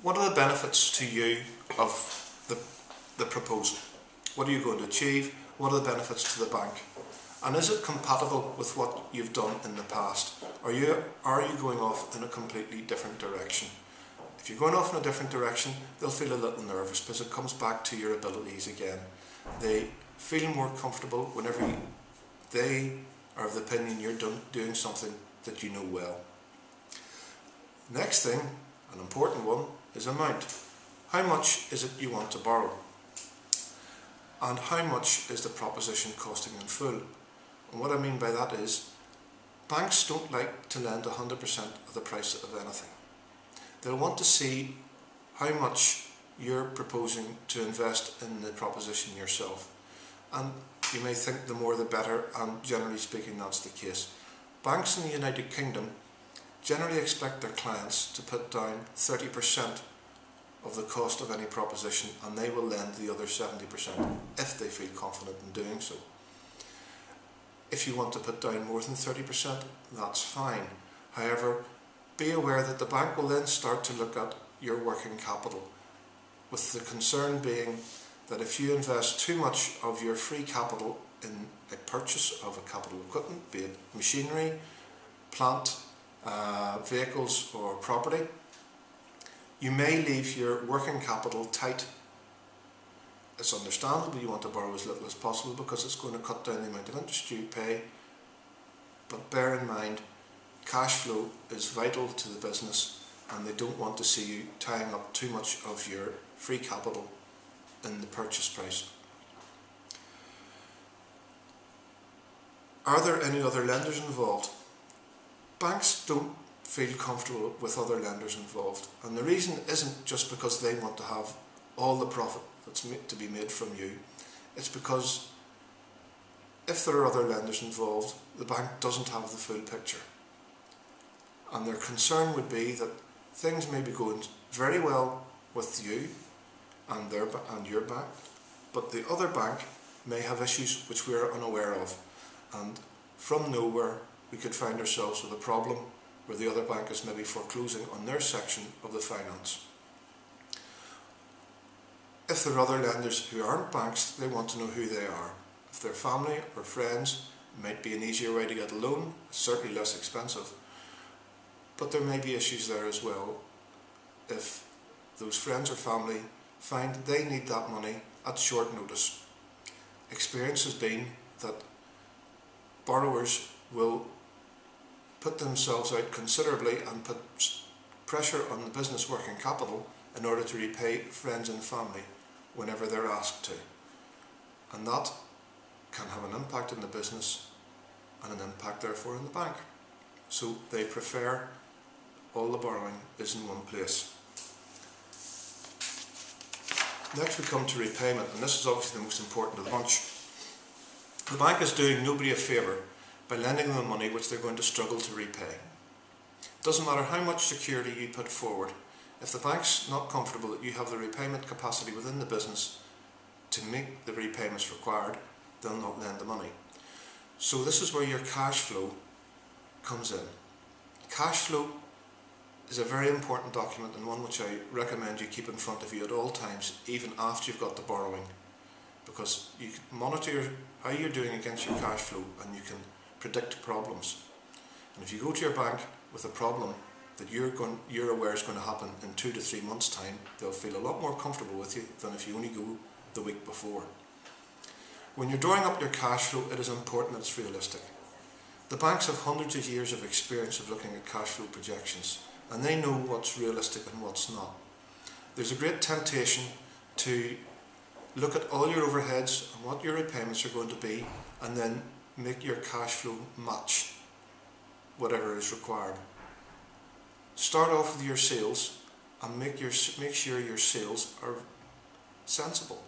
what are the benefits to you of the proposal? What are you going to achieve? What are the benefits to the bank? And is it compatible with what you've done in the past? Are you going off in a completely different direction? If you're going off in a different direction, they'll feel a little nervous because it comes back to your abilities again. They feel more comfortable whenever they are of the opinion you're doing something that you know well. Next thing, an important one, is amount. How much is it you want to borrow? And how much is the proposition costing in full? And what I mean by that is, banks don't like to lend 100% of the price of anything. They'll want to see how much you're proposing to invest in the proposition yourself. And you may think the more the better, and generally speaking that's the case. Banks in the United Kingdom generally expect their clients to put down 30% of the cost of any proposition, and they will lend the other 70% if they feel confident in doing so. If you want to put down more than 30%, that's fine. However, be aware that the bank will then start to look at your working capital, with the concern being that if you invest too much of your free capital in a purchase of a capital equipment, be it machinery, plant, vehicles or property, you may leave your working capital tight. It's understandable you want to borrow as little as possible because it's going to cut down the amount of interest you pay, but bear in mind, cash flow is vital to the business and they don't want to see you tying up too much of your free capital in the purchase price. Are there any other lenders involved? Banks don't feel comfortable with other lenders involved, and the reason isn't just because they want to have all the profit that's to be made from you. It's because if there are other lenders involved, the bank doesn't have the full picture, and their concern would be that things may be going very well with you and your bank, but the other bank may have issues which we are unaware of, and from nowhere we could find ourselves with a problem where the other bank is maybe foreclosing on their section of the finance. If there are other lenders who aren't banks, they want to know who they are. If they're family or friends, it might be an easier way to get a loan, it's certainly less expensive. But there may be issues there as well if those friends or family find that they need that money at short notice. Experience has been that borrowers will put themselves out considerably and put pressure on the business working capital in order to repay friends and family whenever they're asked to. And that can have an impact in the business and an impact therefore in the bank. So they prefer all the borrowing is in one place. Next we come to repayment, and this is obviously the most important of the bunch. The bank is doing nobody a favour by lending them money which they're going to struggle to repay. It doesn't matter how much security you put forward, if the bank's not comfortable that you have the repayment capacity within the business to make the repayments required, they'll not lend the money. So this is where your cash flow comes in. Cash flow is a very important document and one which I recommend you keep in front of you at all times, even after you've got the borrowing, because you can monitor how you're doing against your cash flow and you can predict problems. And if you go to your bank with a problem that you're aware is going to happen in 2 to 3 months' time, they'll feel a lot more comfortable with you than if you only go the week before. When you're drawing up your cash flow, it is important that it's realistic. The banks have hundreds of years of experience of looking at cash flow projections, and they know what's realistic and what's not. There's a great temptation to look at all your overheads and what your repayments are going to be, and then make your cash flow match whatever is required. Start off with your sales and make sure your sales are sensible.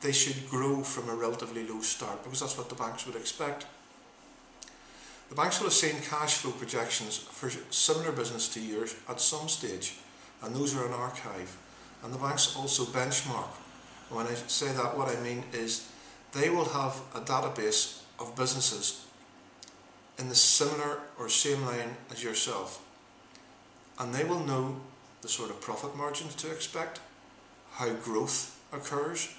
They should grow from a relatively low start because that's what the banks would expect. The banks will have seen cash flow projections for similar business to yours at some stage, and those are an archive. And the banks also benchmark. When I say that, what I mean is they will have a database of businesses in the similar or same line as yourself, and they will know the sort of profit margins to expect, how growth occurs,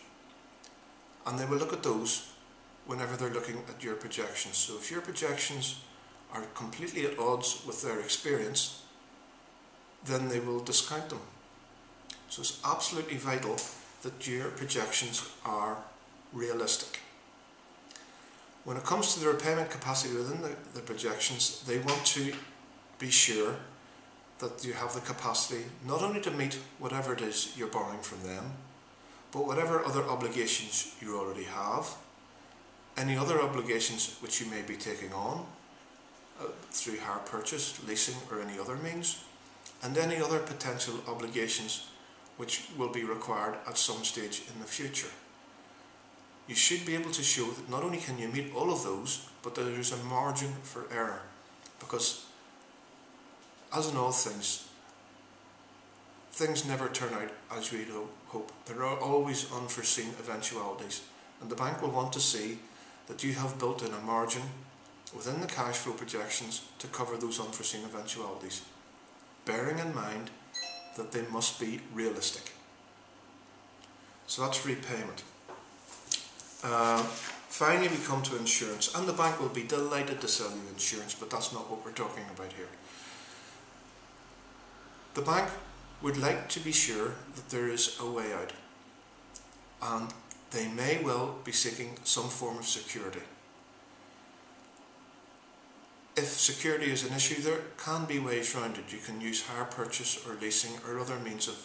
and they will look at those whenever they're looking at your projections. So if your projections are completely at odds with their experience, then they will discount them. So it's absolutely vital that your projections are realistic. When it comes to the repayment capacity within the projections, they want to be sure that you have the capacity not only to meet whatever it is you're borrowing from them, but whatever other obligations you already have, any other obligations which you may be taking on through hire purchase, leasing or any other means, and any other potential obligations which will be required at some stage in the future. You should be able to show that not only can you meet all of those, but that there is a margin for error, because as in all things, things never turn out as we hope. There are always unforeseen eventualities, and the bank will want to see that you have built in a margin within the cash flow projections to cover those unforeseen eventualities, bearing in mind that they must be realistic. So that's repayment. Finally we come to insurance, and the bank will be delighted to sell you insurance, but that's not what we're talking about here. The bank would like to be sure that there is a way out, and they may well be seeking some form of security. If security is an issue, there can be ways around it. You can use hire purchase or leasing or other means of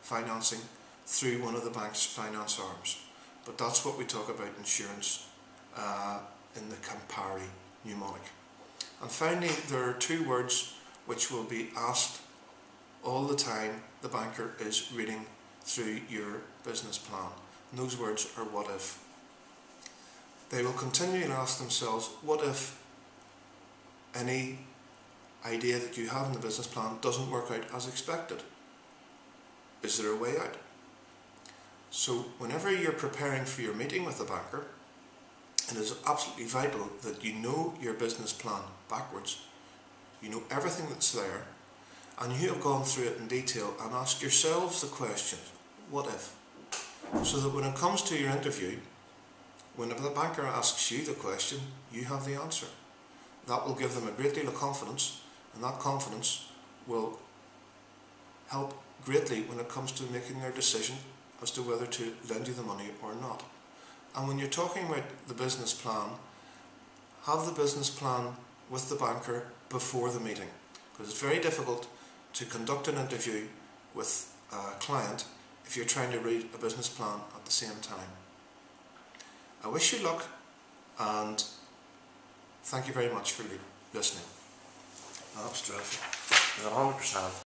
financing through one of the bank's finance arms. But that's what we talk about insurance in the Campari mnemonic. And finally, there are two words which will be asked all the time the banker is reading through your business plan. And those words are what if. They will continually ask themselves, what if any idea that you have in the business plan doesn't work out as expected? Is there a way out? So whenever you're preparing for your meeting with the banker, it is absolutely vital that you know your business plan backwards. You know everything that's there, and you have gone through it in detail and asked yourselves the question, what if? So that when it comes to your interview, when the banker asks you the question, you have the answer. That will give them a great deal of confidence, and that confidence will help greatly when it comes to making their decision as to whether to lend you the money or not. And when you're talking about the business plan, have the business plan with the banker before the meeting, because it's very difficult to conduct an interview with a client if you're trying to read a business plan at the same time. I wish you luck, and thank you very much for listening. That's terrific. 100%.